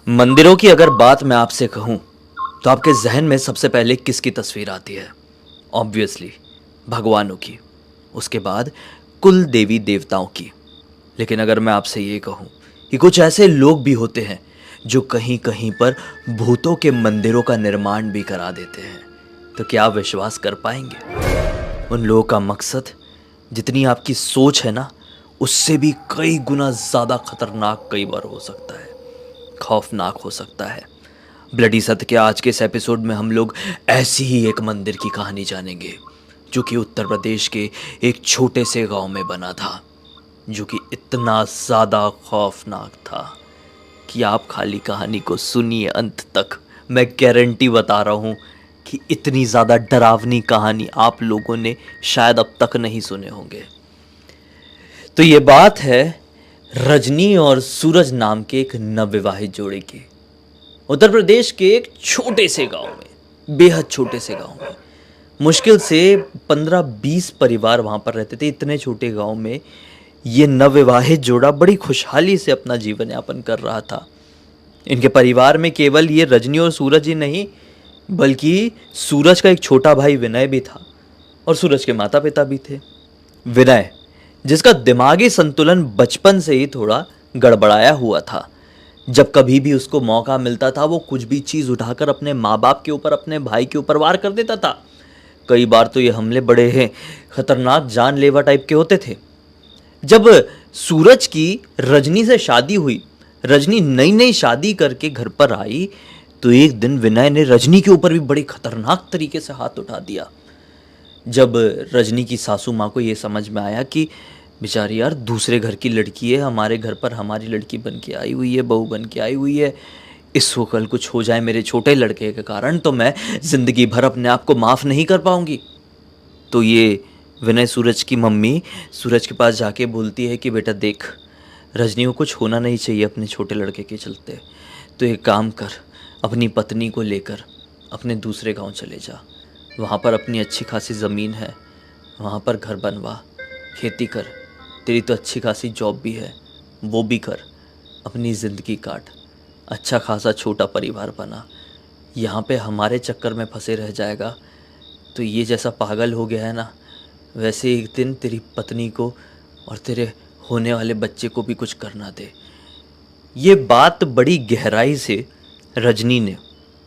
मंदिरों की अगर बात मैं आपसे कहूं तो आपके जहन में सबसे पहले किसकी तस्वीर आती है? ऑब्वियसली भगवानों की, उसके बाद कुल देवी देवताओं की। लेकिन अगर मैं आपसे ये कहूं कि कुछ ऐसे लोग भी होते हैं जो कहीं कहीं पर भूतों के मंदिरों का निर्माण भी करा देते हैं, तो क्या आप विश्वास कर पाएंगे? उन लोगों का मकसद जितनी आपकी सोच है ना, उससे भी कई गुना ज़्यादा खतरनाक कई बार हो सकता है, खौफनाक हो सकता है। ब्लडी सत्य के आज के इस एपिसोड में हम लोग ऐसी ही एक मंदिर की कहानी जानेंगे जो कि उत्तर प्रदेश के एक छोटे से गांव में बना था, जो कि इतना ज़्यादा खौफनाक था कि आप खाली कहानी को सुनिए अंत तक। मैं गारंटी बता रहा हूँ कि इतनी ज़्यादा डरावनी कहानी आप लोगों ने शायद अब तक नहीं सुने होंगे। तो ये बात है रजनी और सूरज नाम के एक नवविवाहित जोड़े की, उत्तर प्रदेश के एक छोटे से गांव में, बेहद छोटे से गांव में। मुश्किल से 15-20 परिवार वहां पर रहते थे। इतने छोटे गांव में ये नवविवाहित जोड़ा बड़ी खुशहाली से अपना जीवन यापन कर रहा था। इनके परिवार में केवल ये रजनी और सूरज ही नहीं, बल्कि सूरज का एक छोटा भाई विनय भी था और सूरज के माता पिता भी थे। विनय, जिसका दिमागी संतुलन बचपन से ही थोड़ा गड़बड़ाया हुआ था। जब कभी भी उसको मौका मिलता था वो कुछ भी चीज़ उठाकर अपने माँ बाप के ऊपर, अपने भाई के ऊपर वार कर देता था। कई बार तो ये हमले बड़े हैं खतरनाक, जानलेवा टाइप के होते थे। जब सूरज की रजनी से शादी हुई, रजनी नई नई शादी करके घर पर आई, तो एक दिन विनय ने रजनी के ऊपर भी बड़ी खतरनाक तरीके से हाथ उठा दिया। जब रजनी की सासू माँ को ये समझ में आया कि बेचारी यार दूसरे घर की लड़की है, हमारे घर पर हमारी लड़की बन के आई हुई है, बहू बन के आई हुई है, इसको कल कुछ हो जाए मेरे छोटे लड़के के कारण तो मैं ज़िंदगी भर अपने आप को माफ़ नहीं कर पाऊंगी। तो ये विनय सूरज की मम्मी सूरज के पास जाके बोलती है कि बेटा देख, रजनी को कुछ होना नहीं चाहिए अपने छोटे लड़के के चलते, तो एक काम कर, अपनी पत्नी को लेकर अपने दूसरे गांव चले जा, वहाँ पर अपनी अच्छी खासी ज़मीन है, वहाँ पर घर बनवा, खेती कर, तेरी तो अच्छी खासी जॉब भी है, वो भी कर, अपनी ज़िंदगी काट, अच्छा खासा छोटा परिवार बना। यहाँ पे हमारे चक्कर में फंसे रह जाएगा तो ये जैसा पागल हो गया है ना, वैसे एक दिन तेरी पत्नी को और तेरे होने वाले बच्चे को भी कुछ करना दे। ये बात बड़ी गहराई से रजनी ने,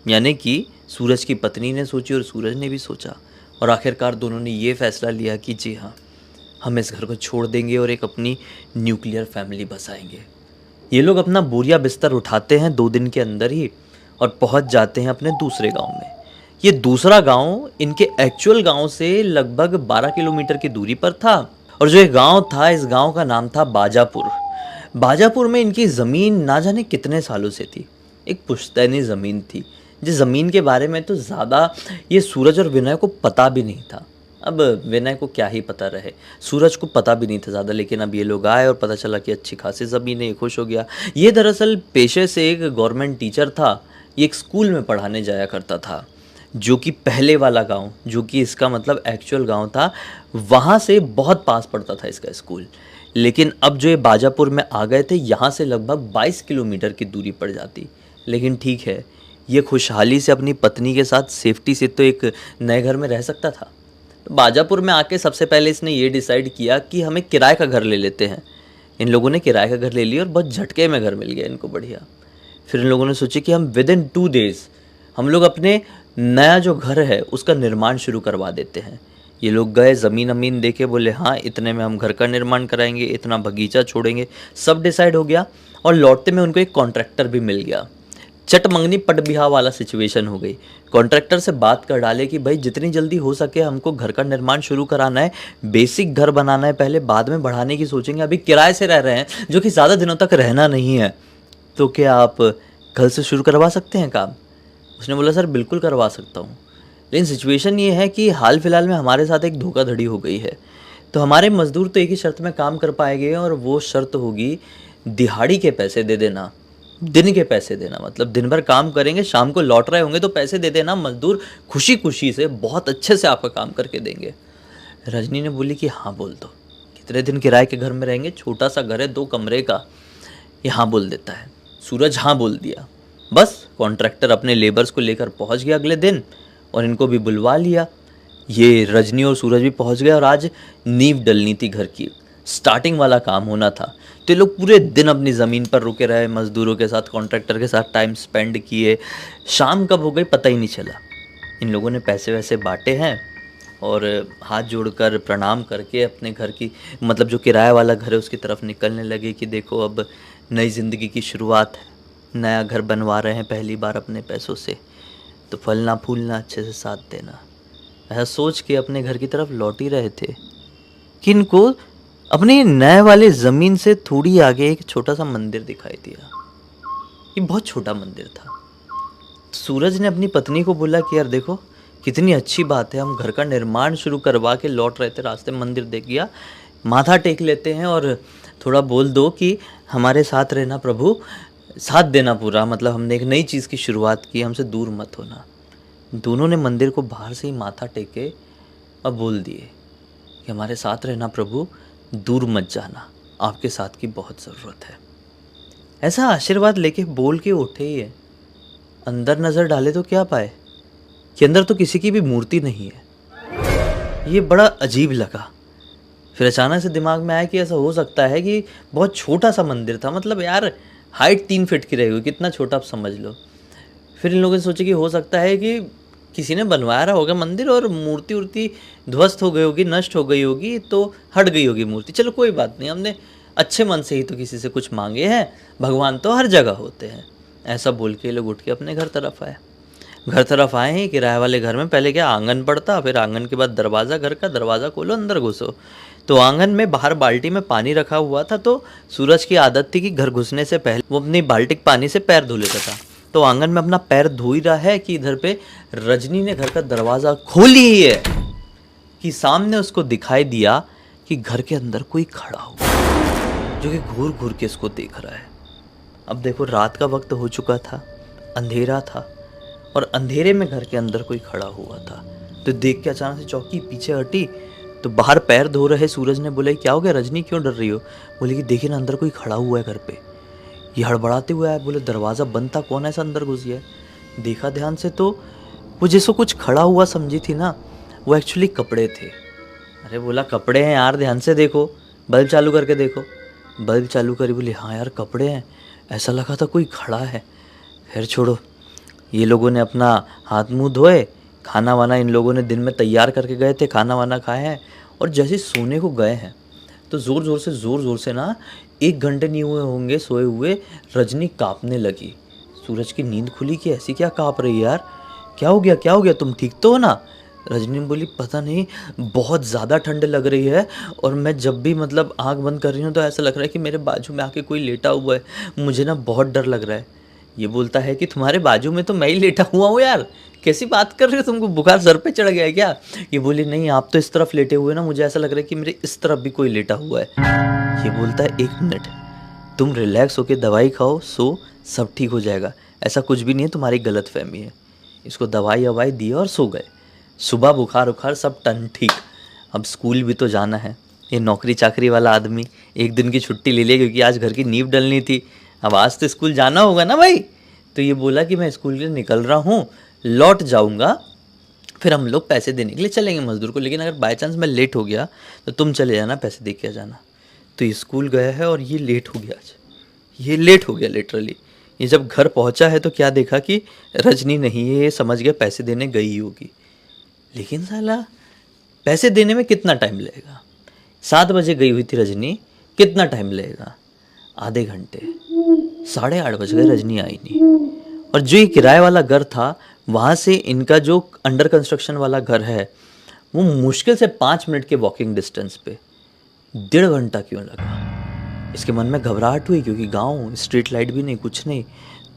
यानी कि सूरज की पत्नी ने सोची और सूरज ने भी सोचा, और आखिरकार दोनों ने ये फैसला लिया कि जी हाँ, हम इस घर को छोड़ देंगे और एक अपनी न्यूक्लियर फैमिली बसाएंगे। ये लोग अपना बोरिया बिस्तर उठाते हैं 2 दिन के अंदर ही और पहुंच जाते हैं अपने दूसरे गांव में। ये दूसरा गांव इनके एक्चुअल गांव से लगभग 12 किलोमीटर की दूरी पर था, और जो ये गांव था, इस गांव का नाम था बाजापुर। बाजापुर में इनकी ज़मीन ना जाने कितने सालों से थी, एक पुश्तैनी ज़मीन थी, जिस ज़मीन के बारे में तो ज़्यादा ये सूरज और विनय को पता भी नहीं था। अब विनय को क्या ही पता रहे, सूरज को पता भी नहीं था ज़्यादा, लेकिन अब ये लोग आए और पता चला कि अच्छी खासी ज़मीन है, ये खुश हो गया। ये दरअसल पेशे से एक गवर्नमेंट टीचर था, ये एक स्कूल में पढ़ाने जाया करता था, जो कि पहले वाला गांव, जो कि इसका मतलब एक्चुअल गांव था, वहाँ से बहुत पास पड़ता था इसका स्कूल। लेकिन अब जो ये बाजापुर में आ गए थे, यहाँ से लगभग 22 किलोमीटर की दूरी पड़ जाती। लेकिन ठीक है, ये खुशहाली से अपनी पत्नी के साथ सेफ्टी से तो एक नए घर में रह सकता था। बाजापुर में आके सबसे पहले इसने ये डिसाइड किया कि हमें किराए का घर ले लेते हैं। इन लोगों ने किराए का घर ले लिया और बहुत झटके में घर मिल गया इनको, बढ़िया। फिर इन लोगों ने सोचा कि हम विदिन 2 डेज़ हम लोग अपने नया जो घर है उसका निर्माण शुरू करवा देते हैं। ये लोग गए, ज़मीन अमीन देके बोले हाँ इतने में हम घर का निर्माण कराएंगे, इतना बगीचा छोड़ेंगे, सब डिसाइड हो गया। और लौटते में उनको एक कॉन्ट्रैक्टर भी मिल गया। चट मंगनी पट बिहा वाला सिचुएशन हो गई। कॉन्ट्रैक्टर से बात कर डाले कि भाई जितनी जल्दी हो सके हमको घर का निर्माण शुरू कराना है, बेसिक घर बनाना है पहले, बाद में बढ़ाने की सोचेंगे, अभी किराए से रह रहे हैं जो कि ज़्यादा दिनों तक रहना नहीं है, तो क्या आप कल से शुरू करवा सकते हैं काम? उसने बोला सर बिल्कुल करवा सकता हूँ, लेकिन सिचुएशन ये है कि हाल फिलहाल में हमारे साथ एक धोखाधड़ी हो गई है, तो हमारे मजदूर तो एक ही शर्त में काम कर पाएंगे, और वो शर्त होगी दिहाड़ी के पैसे दे देना, दिन के पैसे देना। मतलब दिन भर काम करेंगे, शाम को लौट रहे होंगे तो पैसे दे देना, मजदूर खुशी खुशी से बहुत अच्छे से आपका काम करके देंगे। रजनी ने बोली कि हाँ बोल दो, कि इतने दिन किराए के घर में रहेंगे, छोटा सा घर है 2 कमरे का। ये हाँ बोल देता है। सूरज हाँ बोल दिया। बस कॉन्ट्रैक्टर अपने लेबर्स को लेकर पहुंच गया अगले दिन और इनको भी बुलवा लिया। ये रजनी और सूरज भी पहुंच गए और आज नींव डलनी थी घर की, स्टार्टिंग वाला काम होना था। तो ये लोग पूरे दिन अपनी ज़मीन पर रुके रहे, मज़दूरों के साथ, कॉन्ट्रैक्टर के साथ टाइम स्पेंड किए। शाम कब हो गई पता ही नहीं चला। इन लोगों ने पैसे वैसे बांटे हैं और हाथ जोड़कर प्रणाम करके अपने घर की, मतलब जो किराया वाला घर है उसकी तरफ निकलने लगे कि देखो अब नई ज़िंदगी की शुरुआत है, नया घर बनवा रहे हैं पहली बार अपने पैसों से, तो फलना फूलना अच्छे से साथ देना। ऐसा सोच के अपने घर की तरफ लौट ही रहे थे कि इनको अपने नए वाले ज़मीन से थोड़ी आगे एक छोटा सा मंदिर दिखाई दिया। ये बहुत छोटा मंदिर था। सूरज ने अपनी पत्नी को बोला कि यार देखो कितनी अच्छी बात है, हम घर का निर्माण शुरू करवा के लौट रहे थे, रास्ते में मंदिर देख गया, माथा टेक लेते हैं और थोड़ा बोल दो कि हमारे साथ रहना प्रभु, साथ देना पूरा, मतलब हमने एक नई चीज़ की शुरुआत की, हमसे दूर मत होना। दोनों ने मंदिर को बाहर से ही माथा टेके और बोल दिए कि हमारे साथ रहना प्रभु, दूर मत जाना, आपके साथ की बहुत ज़रूरत है। ऐसा आशीर्वाद लेके बोल के उठे ही है। अंदर नज़र डाले तो क्या पाए कि अंदर तो किसी की भी मूर्ति नहीं है। ये बड़ा अजीब लगा। फिर अचानक से दिमाग में आया कि ऐसा हो सकता है कि बहुत छोटा सा मंदिर था, मतलब यार हाइट 3 फीट की रहेगी, कितना छोटा आप समझ लो। फिर इन लोगों ने सोचा कि हो सकता है कि किसी ने बनवाया रहा होगा मंदिर और मूर्ति उर्ति ध्वस्त हो गई होगी, नष्ट हो गई होगी, तो हट गई होगी मूर्ति। चलो कोई बात नहीं, हमने अच्छे मन से ही तो किसी से कुछ मांगे हैं, भगवान तो हर जगह होते हैं। ऐसा बोल के लोग उठ के अपने घर तरफ आए। घर तरफ आए हैं, किराए वाले घर में पहले क्या आंगन पड़ता, फिर आंगन के बाद दरवाज़ा, घर का दरवाज़ा खोलो अंदर घुसो। तो आंगन में बाहर बाल्टी में पानी रखा हुआ था, तो सूरज की आदत थी कि घर घुसने से पहले वो अपनी बाल्टी पानी से पैर धो लेता था। तो आंगन में अपना पैर धो ही रहा है कि इधर पे रजनी ने घर का दरवाज़ा खोली ही है कि सामने उसको दिखाई दिया कि घर के अंदर कोई खड़ा हुआ जो कि घूर घूर के इसको देख रहा है। अब देखो रात का वक्त हो चुका था, अंधेरा था और अंधेरे में घर के अंदर कोई खड़ा हुआ था। तो देख के अचानक से चौकी पीछे हटी, तो बाहर पैर धो रहे सूरज ने बोला क्या हो गया रजनी, क्यों डर रही हो? बोले कि देखिए ना अंदर कोई खड़ा हुआ है घर पे। ये हड़बड़ाते हुए आया, बोले दरवाज़ा बंद था, कौन ऐसा अंदर घुस गया? देखा ध्यान से तो वो जैसे कुछ खड़ा हुआ समझी थी ना, वो एक्चुअली कपड़े थे। अरे बोला कपड़े हैं यार, ध्यान से देखो, बल्ब चालू करके देखो। बल्ब चालू करी, बोली हाँ यार कपड़े हैं, ऐसा लगा था कोई खड़ा है। खैर छोड़ो, ये लोगों ने अपना हाथ मुंह धोए, खाना वाना इन लोगों ने दिन में तैयार करके गए थे, खाना वाना खाए हैं और जैसे सोने को गए हैं तो ज़ोर ज़ोर से ना 1 घंटे नहीं हुए होंगे सोए हुए, रजनी काँपने लगी। सूरज की नींद खुली कि ऐसी क्या काँप रही है यार, क्या हो गया, तुम ठीक तो हो ना? रजनी बोली पता नहीं, बहुत ज़्यादा ठंड लग रही है और मैं जब भी मतलब आँख बंद कर रही हूँ तो ऐसा लग रहा है कि मेरे बाजू में आके कोई लेटा हुआ है, मुझे ना बहुत डर लग रहा है। ये बोलता है कि तुम्हारे बाजू में तो मैं ही लेटा हुआ हूँ यार, कैसी बात कर रहे हो, तुमको बुखार सर पे चढ़ गया है क्या? ये बोली नहीं, आप तो इस तरफ लेटे हुए ना, मुझे ऐसा लग रहा है कि मेरे इस तरफ भी कोई लेटा हुआ है। ये बोलता है 1 मिनट, तुम रिलैक्स होके दवाई खाओ, सो, सब ठीक हो जाएगा, ऐसा कुछ भी नहीं है, तुम्हारी गलतफहमी है। इसको दवाई ववाई दी और सो गए। सुबह बुखार उखार सब टन ठीक। अब स्कूल भी तो जाना है। ये नौकरी चाकरी वाला आदमी 1 दिन की छुट्टी ले लिया क्योंकि आज घर की नींव डलनी थी, अब आज तो स्कूल जाना होगा ना भाई। तो ये बोला कि मैं स्कूल के लिए निकल रहा हूँ, लौट जाऊँगा, फिर हम लोग पैसे देने के लिए चलेंगे मज़दूर को, लेकिन अगर बाय चांस मैं लेट हो गया तो तुम चले जाना, पैसे दे के आ जाना। तो ये स्कूल गया है और ये लेट हो गया, आज ये लेट हो गया लिटरली। ये जब घर पहुंचा है तो क्या देखा कि रजनी नहीं है, ये समझ गया पैसे देने गई ही होगी। लेकिन साला पैसे देने में कितना टाइम लगेगा? 7 बजे गई हुई थी रजनी, कितना टाइम लगेगा? आधे घंटे। 8:30 बज गए, रजनी आई नहीं। और जो ये किराए वाला घर था, वहाँ से इनका जो अंडर कंस्ट्रक्शन वाला घर है, वो मुश्किल से 5 मिनट के वॉकिंग डिस्टेंस पे। 1.5 घंटा क्यों लगा? इसके मन में घबराहट हुई क्योंकि गांव, स्ट्रीट लाइट भी नहीं, कुछ नहीं।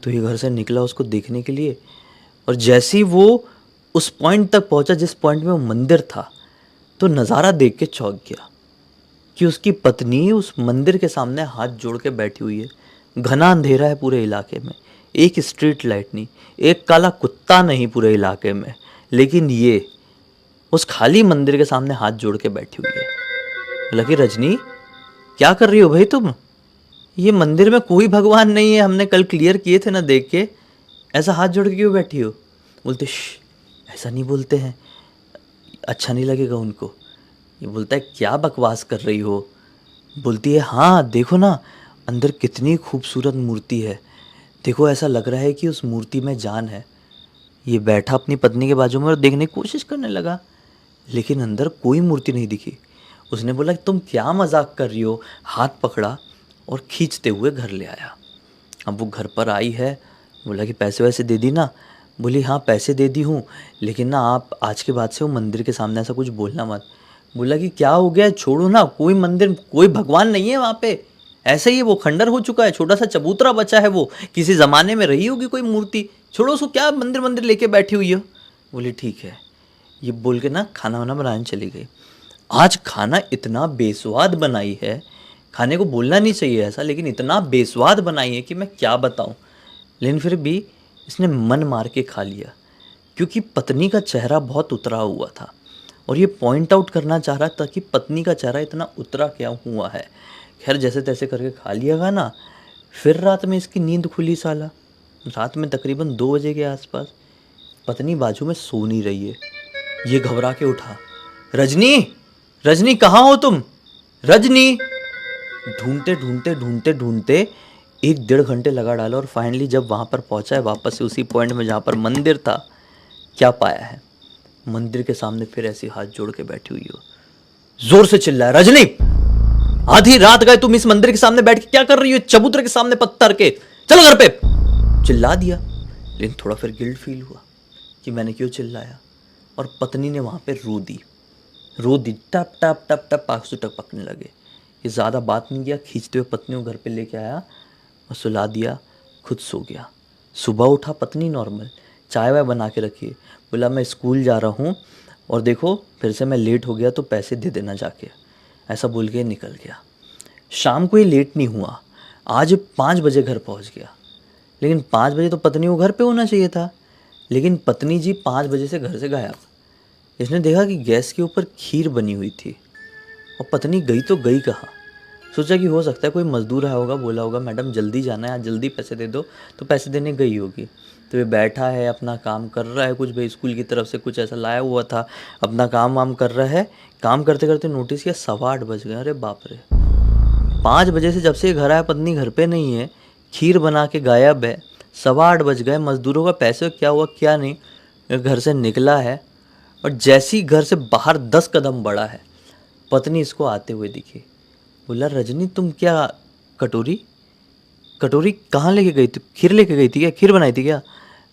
तो ये घर से निकला उसको देखने के लिए, और जैसे ही वो उस पॉइंट तक पहुंचा जिस पॉइंट में वो मंदिर था, तो नज़ारा देख के चौंक गया कि उसकी पत्नी उस मंदिर के सामने हाथ जोड़ के बैठी हुई है। घना अंधेरा है पूरे इलाके में, एक स्ट्रीट लाइट नहीं, एक काला कुत्ता नहीं पूरे इलाके में, लेकिन ये उस खाली मंदिर के सामने हाथ जोड़ के बैठी हुई है। बोला कि रजनी क्या कर रही हो भाई तुम? ये मंदिर में कोई भगवान नहीं है, हमने कल क्लियर किए थे ना देख के, ऐसा हाथ जोड़ के क्यों बैठी हो? बोलते ऐसा नहीं बोलते हैं, अच्छा नहीं लगेगा उनको। ये बोलता है क्या बकवास कर रही हो? बोलती है हाँ देखो ना अंदर कितनी खूबसूरत मूर्ति है, देखो ऐसा लग रहा है कि उस मूर्ति में जान है। ये बैठा अपनी पत्नी के बाजू में और देखने की कोशिश करने लगा, लेकिन अंदर कोई मूर्ति नहीं दिखी। उसने बोला तुम क्या मजाक कर रही हो? हाथ पकड़ा और खींचते हुए घर ले आया। अब वो घर पर आई है, बोला कि पैसे वैसे दे दी ना? बोली हाँ पैसे दे दी हूँ, लेकिन ना आप आज के बाद से वो मंदिर के सामने ऐसा कुछ बोलना मत। बोला कि क्या हो गया, छोड़ो ना, कोई मंदिर कोई भगवान नहीं है वहाँ पे, ऐसे ही वो खंडर हो चुका है, छोटा सा चबूतरा बचा है, वो किसी ज़माने में रही होगी कोई मूर्ति, छोड़ो उसको, क्या मंदिर मंदिर लेके बैठी हुई हो। बोली ठीक है। ये बोल के ना खाना वाना बनाने चली गई। आज खाना इतना बेस्वाद बनाई है, खाने को बोलना नहीं चाहिए ऐसा, लेकिन इतना बेस्वाद बनाई है कि मैं क्या बताऊं। लेकिन फिर भी इसने मन मार के खा लिया, क्योंकि पत्नी का चेहरा बहुत उतरा हुआ था और ये पॉइंट आउट करना चाह रहा था कि पत्नी का चेहरा इतना उतरा क्या हुआ है। खैर जैसे तैसे करके खा लिया खाना। फिर रात में इसकी नींद खुली साला, रात में तकरीबन 2 बजे के आसपास। पत्नी बाजू में सो नहीं रही है। ये घबरा के उठा, रजनी रजनी कहाँ हो तुम? रजनी। ढूंढते ढूंढते ढूंढते ढूंढते 1-1.5 घंटे लगा डाला और फाइनली जब वहाँ पर पहुँचा है वापस से उसी पॉइंट में जहाँ पर मंदिर था, क्या पाया है? मंदिर के सामने फिर ऐसी हाथ जोड़ के बैठी हुई हो, जोर से चिल्लाया, रजनी आधी रात गए तुम इस मंदिर के सामने बैठ के क्या कर रही हो? चबूतरे के सामने पत्थर के, चलो घर पे। चिल्ला दिया, लेकिन थोड़ा फिर गिल्ट फील हुआ कि मैंने क्यों चिल्लाया। और पत्नी ने वहां पे रो दी, टप टप टप टप आंसू टपकने लगे। ये ज़्यादा बात नहीं किया, खींचते हुए पत्नी को घर पे लेके आया और सुला दिया, खुद सो गया। सुबह उठा, पत्नी नॉर्मल, चाय वाय बना के रखी। बोला मैं स्कूल जा रहा हूँ और देखो फिर से मैं लेट हो गया तो पैसे दे देना जाके, ऐसा बोल के निकल गया। शाम को ये लेट नहीं हुआ, आज 5 बजे घर पहुँच गया। लेकिन 5 बजे तो पत्नी को घर पे होना चाहिए था, लेकिन पत्नी जी 5 बजे से घर से गायब। इसने देखा कि गैस के ऊपर खीर बनी हुई थी और पत्नी गई तो गई कहाँ। सोचा कि हो सकता है कोई मजदूर आया होगा, बोला होगा मैडम जल्दी जाना है, आज जल्दी पैसे दे दो, तो पैसे देने गई होगी। तो ये बैठा है अपना काम कर रहा है, कुछ भाई स्कूल की तरफ से कुछ ऐसा लाया हुआ था, अपना काम वाम कर रहा है। काम करते करते नोटिस किया 8:15 बज गए। अरे बाप रे, 5 बजे से जब से घर आया पत्नी घर पे नहीं है, खीर बना के गायब है, 8:15 बज गए। मजदूरों का पैसे क्या हुआ क्या नहीं। घर से निकला है और जैसी घर से बाहर 10 कदम बढ़ा है, पत्नी इसको आते हुए दिखी। बोला रजनी तुम क्या कटोरी कटोरी कहाँ लेके गई थी? खीर लेके गई थी क्या? खीर बनाई थी क्या?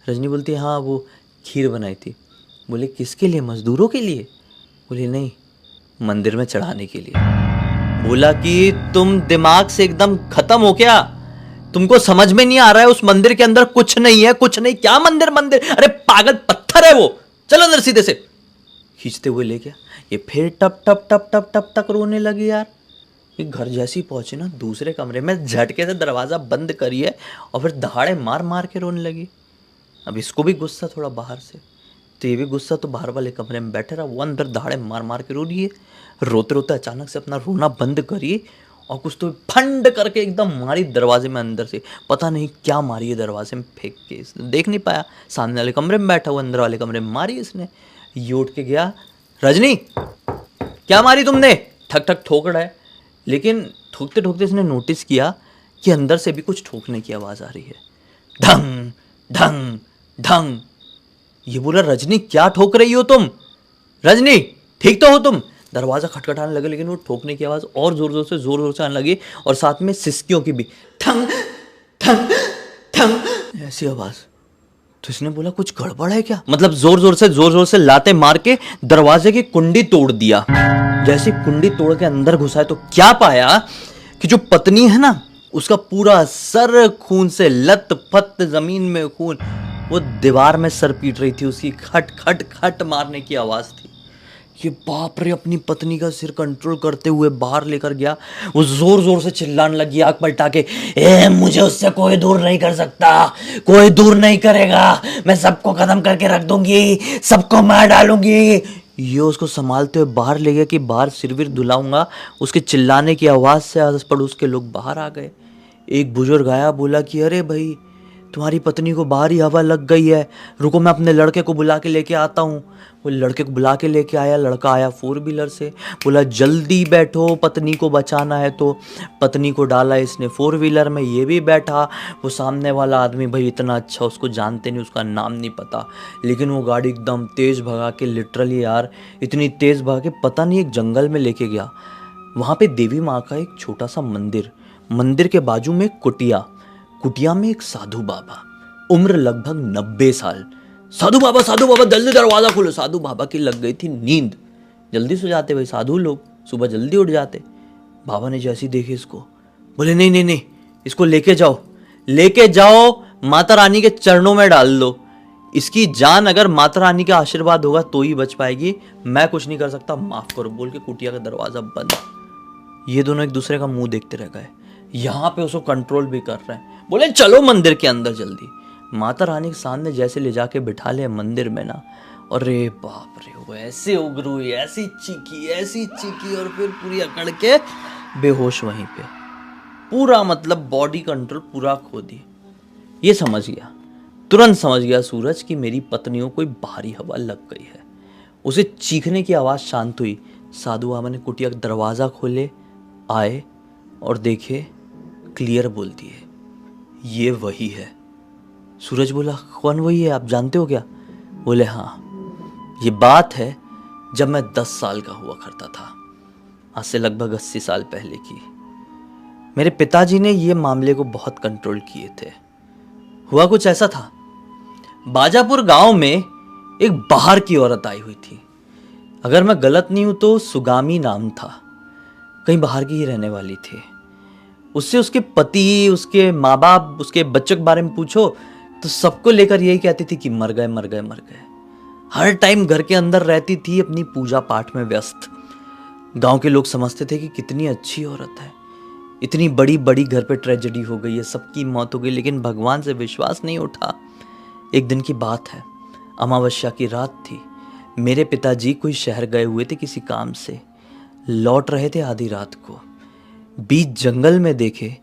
रजनी बोलती है हाँ वो खीर बनाई थी। बोले किसके लिए? मजदूरों के लिए? बोले नहीं, मंदिर में चढ़ाने के लिए। बोला कि तुम दिमाग से एकदम खत्म हो क्या? तुमको समझ में नहीं आ रहा है उस मंदिर के अंदर कुछ नहीं है? कुछ नहीं क्या मंदिर मंदिर, अरे पागल पत्थर है वो, चलो अंदर सीधे से। खींचते हुए ले गया। ये फिर टप टप टप टप टप टप रोने लगी यार। ये घर जैसी पहुंचे ना दूसरे कमरे में, झटके से दरवाजा बंद करिए और फिर दहाड़े मार मार के रोने लगी। अब इसको भी गुस्सा थोड़ा बाहर से, तो ये भी गुस्सा तो बाहर वाले कमरे में बैठे रहा, वो अंदर दहाड़े मार मार के रो रही है। रोते रोते अचानक से अपना रोना बंद करिए और कुछ तो फंड करके एकदम मारी दरवाजे में अंदर से, पता नहीं क्या मारी है दरवाजे में फेंक के। इसने देख नहीं पाया, सामने वाले कमरे में बैठा हुआ, अंदर वाले कमरे में मारी इसने। ये उठ के गया, रजनी क्या मारी तुमने? ठक ठक ठोक रहा है, लेकिन ठोकते ठोकते इसने नोटिस किया कि अंदर से भी कुछ ठोकने की आवाज़ आ रही है, ढंग ढंग ढंग। ये बोला रजनी क्या ठोक रही हो तुम? रजनी ठीक तो हो तुम? दरवाज़ा खटखटाने लगे, लेकिन वो ठोकने की आवाज़ और जोर जोर से आने लगी और साथ में सिसकियों की भी, ठंग ठंग ठंग ऐसी आवाज़। तो इसने बोला कुछ गड़बड़ है क्या? मतलब जोर जोर से लाते मार के दरवाजे की कुंडी तोड़ दिया। जैसे कुंडी तोड़ के अंदर घुसा है तो क्या पाया कि जो पत्नी है ना, उसका पूरा सर खून से लत पत, जमीन में खून, वो दीवार में सर पीट रही थी, उसकी खट खट खट मारने की आवाज थी। ये बाप रे, अपनी पत्नी का सिर कंट्रोल करते हुए बाहर लेकर गया। वो जोर जोर से चिल्लाने लगी आंख पलटा के, मुझे उससे कोई दूर नहीं कर सकता, कोई दूर नहीं करेगा, मैं सबको खत्म करके रख दूंगी, सबको मार डालूंगी। ये उसको संभालते हुए बाहर ले गया कि बाहर सिर विर धुलाऊंगा। उसके चिल्लाने की आवाज़ से आस पड़ोस के लोग बाहर आ गए। एक बुजुर्ग आया, बोला कि अरे भाई, तुम्हारी पत्नी को बाहर ही हवा लग गई है, रुको मैं अपने लड़के को बुला के लेके आता हूँ। वो लड़के को बुला के लेके आया। लड़का आया 4 व्हीलर से, बोला जल्दी बैठो, पत्नी को बचाना है। तो पत्नी को डाला इसने 4 व्हीलर में, ये भी बैठा। वो सामने वाला आदमी भाई इतना अच्छा, उसको जानते नहीं, उसका नाम नहीं पता, लेकिन वो गाड़ी एकदम तेज़ भगा के, लिटरली यार इतनी तेज़ भगा के पता नहीं एक जंगल में लेके गया। वहाँ पे देवी माँ का एक छोटा सा मंदिर, मंदिर के बाजू में एक कुटिया, कुटिया में एक साधु बाबा, उम्र लगभग 90 साल। साधु बाबा जल्दी दरवाजा खोलो। साधु बाबा की लग गई थी नींद, जल्दी सो जाते भाई साधु लोग, सुबह जल्दी उठ जाते। बाबा ने जैसे देखे इसको, बोले नहीं नहीं नहीं, इसको लेके जाओ, माता रानी के चरणों में डाल दो। इसकी जान अगर माता रानी का आशीर्वाद होगा तो ही बच पाएगी, मैं कुछ नहीं कर सकता, माफ करो, बोल के कुटिया का दरवाजा बंद। ये दोनों एक दूसरे का मुंह देखते रह गए। यहाँ पे उसको कंट्रोल भी कर रहे हैं, बोले चलो मंदिर के अंदर जल्दी। माता रानी के सामने जैसे ले जाके बिठा ले मंदिर में ना, अरे बाप रे, वो ऐसे उग्र हुई, ऐसी चीखी और फिर पूरी अकड़ के बेहोश वहीं पे, पूरा मतलब बॉडी कंट्रोल पूरा खो दी। ये समझ गया, तुरंत समझ गया सूरज कि मेरी पत्नी को कोई बाहरी हवा लग गई है। उसे चीखने की आवाज़ शांत हुई। साधु बाबा ने कुटिया का दरवाज़ा खोले, आए और देखे, क्लियर बोल दिए, ये वही है। सूरज बोला कौन वही है, आप जानते हो क्या? बोले हाँ, ये बात है जब मैं 10 साल का हुआ करता था, आज से लगभग 80 साल पहले की। मेरे पिताजी ने ये मामले को बहुत कंट्रोल किए थे। हुआ कुछ ऐसा था, बाजापुर गांव में एक बाहर की औरत आई हुई थी, अगर मैं गलत नहीं हूं तो सुगामी नाम था, कहीं बाहर की ही रहने वाली थी। उससे उसके पति, उसके माँ बाप, उसके बच्चों के बारे में पूछो तो सबको लेकर यही कहती थी कि मर गए। हर टाइम घर के अंदर रहती थी, अपनी पूजा पाठ में व्यस्त। गांव के लोग समझते थे कि कितनी अच्छी औरत है, इतनी बड़ी घर पे ट्रेजेडी हो गई है, सबकी मौत हो गई, लेकिन भगवान से विश्वास नहीं उठा। एक दिन की बात है, अमावस्या की रात थी। मेरे पिताजी कोई शहर गए हुए थे किसी काम से, लौट रहे थे आधी रात को। बीच जंगल में देखे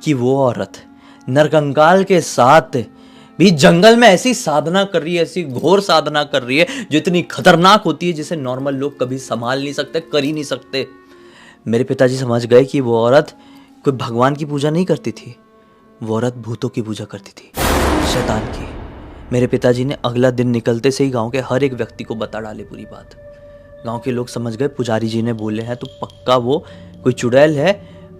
कि वो औरत नरकंकाल के साथ बीच जंगल में ऐसी साधना कर रही है, ऐसी घोर साधना कर रही है जो इतनी खतरनाक होती है जिसे नॉर्मल लोग कभी संभाल नहीं सकते, कर ही नहीं सकते। मेरे पिताजी समझ गए कि वो औरत कोई भगवान की पूजा नहीं करती थी, वो औरत भूतों की पूजा करती थी, शैतान की। मेरे पिताजी ने अगला दिन निकलते से ही गांव के हर एक व्यक्ति को बता डाली पूरी बात। गांव के लोग समझ गए, पुजारी जी ने बोले हैं तो पक्का वो कोई चुड़ैल है,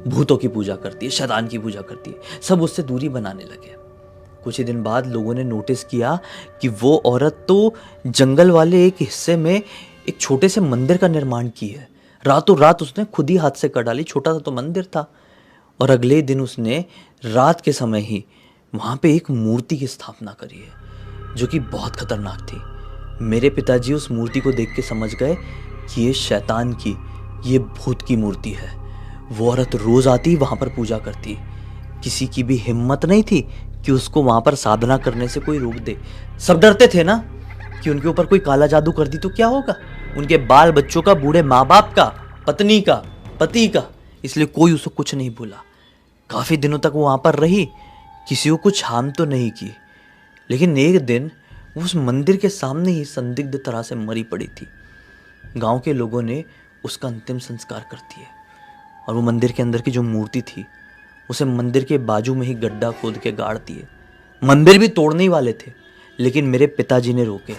भूतों की पूजा करती है, शैतान की पूजा करती है। सब उससे दूरी बनाने लगे। कुछ ही दिन बाद लोगों ने नोटिस किया कि वो औरत तो जंगल वाले एक हिस्से में एक छोटे से मंदिर का निर्माण की है। रातों रात उसने खुद ही हाथ से कर डाली, छोटा सा तो मंदिर था। और अगले दिन उसने रात के समय ही वहाँ पे एक मूर्ति की स्थापना करी है जो कि बहुत खतरनाक थी। मेरे पिताजी उस मूर्ति को देख के समझ गए कि ये शैतान की, ये भूत की मूर्ति है। वो औरत रोज आती, वहाँ पर पूजा करती। किसी की भी हिम्मत नहीं थी कि उसको वहाँ पर साधना करने से कोई रोक दे। सब डरते थे ना कि उनके ऊपर कोई काला जादू कर दी तो क्या होगा, उनके बाल बच्चों का, बूढ़े माँ बाप का, पत्नी का, पति का। इसलिए कोई उसको कुछ नहीं बोला। काफ़ी दिनों तक वो वहाँ पर रही, किसी को कुछ हार्म तो नहीं की। लेकिन एक दिन वो उस मंदिर के सामने ही संदिग्ध तरह से मरी पड़ी थी। गांव के लोगों ने उसका अंतिम संस्कार कर दिया और वो मंदिर के अंदर की जो मूर्ति थी उसे मंदिर के बाजू में ही गड्ढा खोद के गाड़ दिए। मंदिर भी तोड़ने ही वाले थे, लेकिन मेरे पिताजी ने रोके।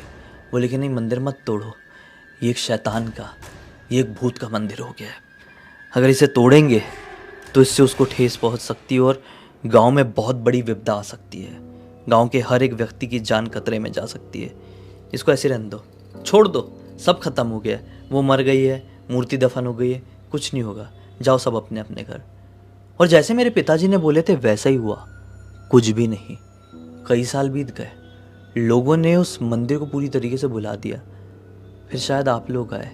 बोले कि नहीं, मंदिर मत तोड़ो, ये एक शैतान का, ये एक भूत का मंदिर हो गया है। अगर इसे तोड़ेंगे तो इससे उसको ठेस पहुंच सकती है और गांव में बहुत बड़ी विपदा आ सकती है। गांव के हर एक व्यक्ति की जान खतरे में जा सकती है। इसको ऐसे रहने दो, छोड़ दो, सब खत्म हो गया। वो मर गई है, मूर्ति दफन हो गई है, कुछ नहीं होगा, जाओ सब अपने अपने घर। और जैसे मेरे पिताजी ने बोले थे वैसा ही हुआ। कुछ भी नहीं। कई साल बीत गए, लोगों ने उस मंदिर को पूरी तरीके से भुला दिया। फिर शायद आप लोग आए,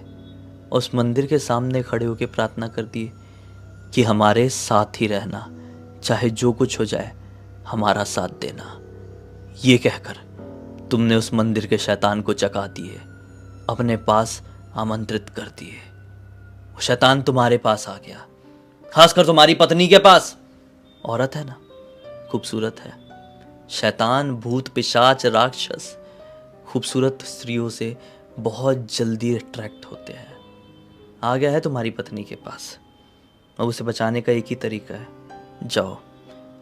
उस मंदिर के सामने खड़े होकर प्रार्थना कर दी कि हमारे साथ ही रहना, चाहे जो कुछ हो जाए हमारा साथ देना। ये कहकर तुमने उस मंदिर के शैतान को चका दिए, अपने पास आमंत्रित कर दिए। वो शैतान तुम्हारे पास आ गया, खासकर तुम्हारी पत्नी के पास। औरत है ना, खूबसूरत है। शैतान, भूत, पिशाच, राक्षस खूबसूरत स्त्रियों से बहुत जल्दी अट्रैक्ट होते हैं। आ गया है तुम्हारी पत्नी के पास। अब उसे बचाने का एक ही तरीका है, जाओ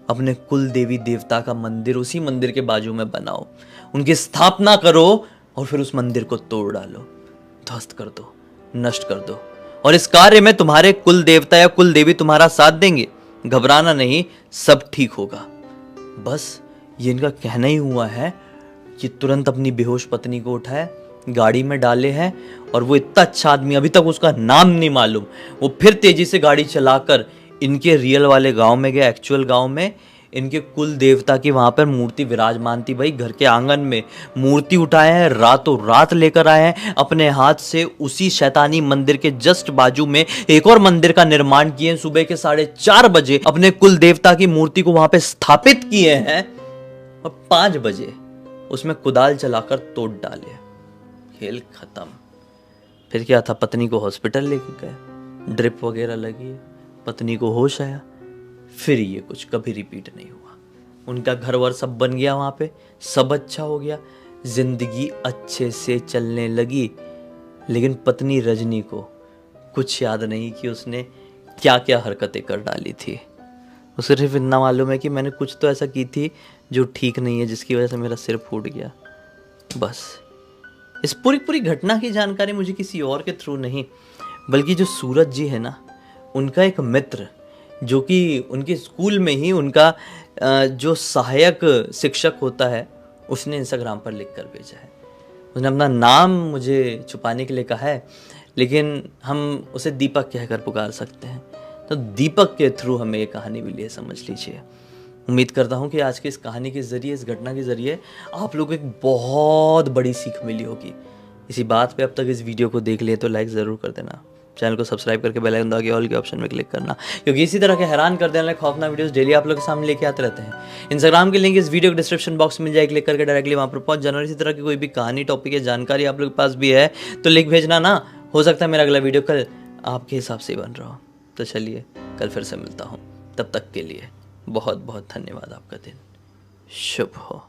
अपने कुल देवी देवता का मंदिर उसी मंदिर के बाजू में बनाओ, उनकी स्थापना करो और फिर उस मंदिर को तोड़ डालो, ध्वस्त कर दो, नष्ट कर दो। और इस कार्य में तुम्हारे कुल देवता या कुल देवी तुम्हारा साथ देंगे। घबराना नहीं, सब ठीक होगा। बस ये इनका कहना ही हुआ है कि तुरंत अपनी बेहोश पत्नी को उठाए, गाड़ी में डाले हैं। और वो इतना अच्छा आदमी, अभी तक उसका नाम नहीं मालूम, वो फिर तेजी से गाड़ी चलाकर इनके रियल वाले गांव में गया, एक्चुअल गांव में। इनके कुल देवता की वहां पर मूर्ति विराजमान थी भाई, घर के आंगन में मूर्ति उठाए हैं, रातों रात लेकर आए हैं अपने हाथ से। उसी शैतानी मंदिर के जस्ट बाजू में एक और मंदिर का निर्माण किए। सुबह के 4:30 बजे अपने कुल देवता की मूर्ति को वहां पे स्थापित किए हैं और 5 बजे उसमें कुदाल चलाकर तोड़ डाले। खेल खत्म। फिर क्या था, पत्नी को हॉस्पिटल लेके गए, ड्रिप वगैरह लगी, पत्नी को होश आया। फिर ये कुछ कभी रिपीट नहीं हुआ। उनका घर वर सब बन गया, वहां पे सब अच्छा हो गया, जिंदगी अच्छे से चलने लगी। लेकिन पत्नी रजनी को कुछ याद नहीं कि उसने क्या क्या हरकतें कर डाली थी। उसे सिर्फ इतना मालूम है कि मैंने कुछ तो ऐसा की थी जो ठीक नहीं है, जिसकी वजह से मेरा सिर फूट गया। बस इस पूरी घटना की जानकारी मुझे किसी और के थ्रू नहीं, बल्कि जो सूरज जी है ना, उनका एक मित्र जो कि उनके स्कूल में ही उनका जो सहायक शिक्षक होता है, उसने इंस्टाग्राम पर लिख कर भेजा है। उसने अपना नाम मुझे छुपाने के लिए कहा है, लेकिन हम उसे दीपक कहकर पुकार सकते हैं। तो दीपक के थ्रू हमें ये कहानी मिली है, समझ लीजिए। उम्मीद करता हूँ कि आज की इस कहानी के ज़रिए, इस घटना के ज़रिए आप लोगों को एक बहुत बड़ी सीख मिली होगी। इसी बात पे अब तक इस वीडियो को देख लिए तो लाइक ज़रूर कर देना, चैनल को सब्सक्राइब करके बेल आइकन दबा के ऑल के ऑप्शन में क्लिक करना, क्योंकि इसी तरह के हैरान कर देने वाले खौफनाक वीडियोस डेली आप लोगों के सामने लेके आते रहते हैं। इंस्टाग्राम की लिंक इस वीडियो के डिस्क्रिप्शन बॉक्स में मिल जाए, क्लिक करके डायरेक्टली वहाँ पर पहुंच जाना। इसी तरह की कोई भी कहानी, टॉपिक या जानकारी आप लोग के पास भी है तो लिंक भेजना ना, हो सकता है मेरा अगला वीडियो कल आपके हिसाब से बन रहा हो। तो चलिए कल फिर से मिलता हूँ, तब तक के लिए बहुत बहुत धन्यवाद। आपका दिन शुभ हो।